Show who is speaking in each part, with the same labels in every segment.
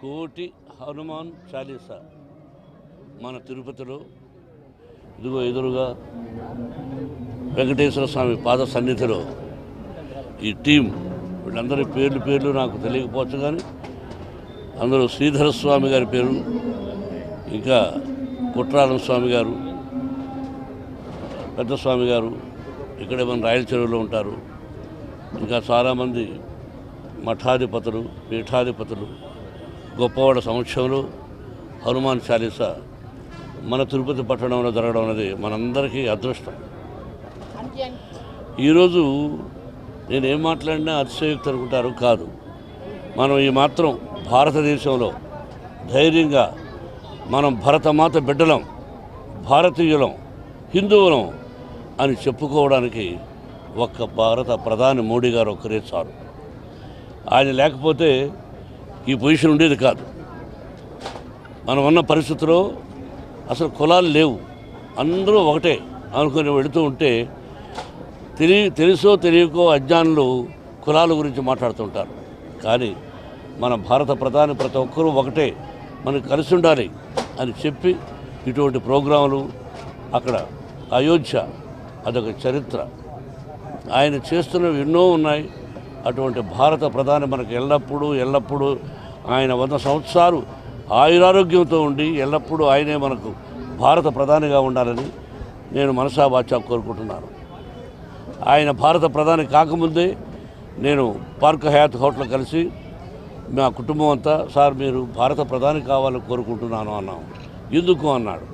Speaker 1: కోటి హనుమాన్ చాలీసా మన తిరుపతిలో ఇదిగో ఎదురుగా వెంకటేశ్వర స్వామి పాద సన్నిధిలో ఈ టీం వీళ్ళందరి పేర్లు నాకు తెలియకపోవచ్చు, కానీ అందులో శ్రీధర స్వామి గారి పేరు, ఇంకా కుట్రాలం స్వామి గారు, పెద్ద స్వామి గారు ఇక్కడే మన రాయల చెరువులో ఉంటారు. ఇంకా చాలామంది మఠాధిపతులు, పీఠాధిపతులు గొప్పవాడ సమక్షంలో హనుమాన్ చాలీసా మన తిరుపతి పట్టణంలో జరగడం అనేది మనందరికీ అదృష్టం. ఈరోజు నేనేం మాట్లాడినా అతిశయోక్తి అనుకుంటారు, కాదు. మనం ఈ మాత్రం భారతదేశంలో ధైర్యంగా మనం భరతమాత బిడ్డలం, భారతీయులం, హిందువులం అని చెప్పుకోవడానికి ఒక్క భారత ప్రధాని మోడీ గారు ఒక్కరే చాలు. ఆయన లేకపోతే ఈ పొజిషన్ ఉండేది కాదు. మనం ఉన్న పరిస్థితిలో అసలు కులాలు లేవు, అందరూ ఒకటే అనుకుని వెళుతూ ఉంటే తెలుసో తెలియకో అజ్ఞానులు కులాల గురించి మాట్లాడుతుంటారు. కానీ మన భారత ప్రధాని ప్రతి ఒక్కరూ ఒకటే, మనకు కలిసి ఉండాలి అని చెప్పి ఇటువంటి ప్రోగ్రాములు, అక్కడ అయోధ్య అదొక చరిత్ర, ఆయన చేస్తున్నవి ఎన్నో ఉన్నాయి. అటువంటి భారత ప్రధాని మనకు ఎల్లప్పుడూ ఆయన 100 సంవత్సరాలు ఆయురారోగ్యంతో ఉండి ఎల్లప్పుడూ ఆయనే మనకు భారత ప్రధానిగా ఉండాలని నేను మనసా వాచా కోరుకుంటున్నాను. ఆయన భారత ప్రధాని కాకముందే నేను పార్క్ హయాత్ హోటల్ కలిసి మా కుటుంబం అంతా, సార్ మీరు భారత ప్రధాని కావాలని కోరుకుంటున్నాను అన్నాం. ఎందుకు అన్నాడు.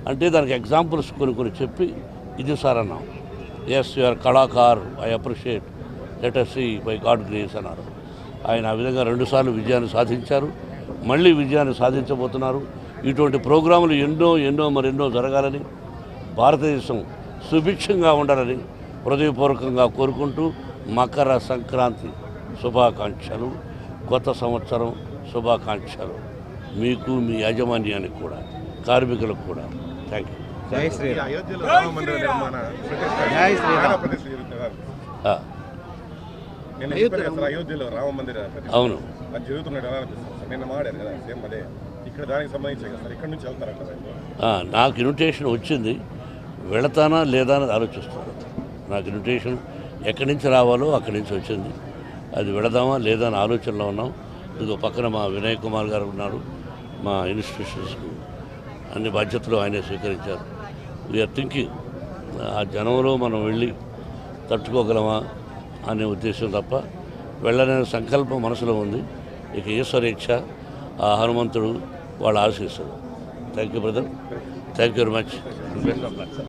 Speaker 1: అంటే దానికి ఎగ్జాంపుల్స్ కొన్ని చెప్పి ఇది సార్ అన్నాం. ఎస్ యూఆర్ కళాకార్, I appreciate, let us see by God grace అన్నారు. ఆయన ఆ విధంగా 2 సార్లు విజయాన్ని సాధించారు, మళ్ళీ విజయాన్ని సాధించబోతున్నారు. ఇటువంటి ప్రోగ్రాములు మరెన్నో జరగాలని, భారతదేశం సుభిక్షంగా ఉండాలని హృదయపూర్వకంగా కోరుకుంటూ మకర సంక్రాంతి శుభాకాంక్షలు, కొత్త సంవత్సరం శుభాకాంక్షలు మీకు, మీ యాజమాన్యానికి కూడా, కార్మికులకు కూడా. Thank you.
Speaker 2: జై శ్రీరామ్. అయోధ్యలో రామ మందిర నిర్మాణ జై శ్రీరామ్. అయోధ్యలో రామ మందిర
Speaker 1: అవును
Speaker 2: అది జరుగుతున్నట్టు ఎలా అనిపిస్తుంది సార్? నిన్న మాడారు కదా, సేమ్ అదే ఇక్కడ దానికి సంబంధించి కదా సార్, ఇక్కడ నుంచి వెళ్తారంట.
Speaker 1: నాకు ఇన్విటేషన్ వచ్చింది, వెళతానా లేదా అని ఆలోచిస్తాను. నాకు ఇన్విటేషన్ ఎక్కడి నుంచి రావాలో అక్కడి నుంచి వచ్చింది, అది వెళదామా లేదా అని ఆలోచనలో ఉన్నాం. ఇదిగో పక్కన మా వినయ్ కుమార్ గారు ఉన్నారు, మా ఇన్స్టిట్యూషన్స్కు అన్ని బాధ్యతలు ఆయనే స్వీకరించారు. వీఆర్ థింకింగ్ ఆ జనంలో మనం వెళ్ళి తట్టుకోగలమా అనే ఉద్దేశం తప్ప వెళ్ళనే సంకల్పం మనసులో ఉంది. ఇక ఈశ్వరేచ్ఛ, ఆ హనుమంతుడు వాళ్ళ ఆశీస్సులు. Thank you brother, thank you very much.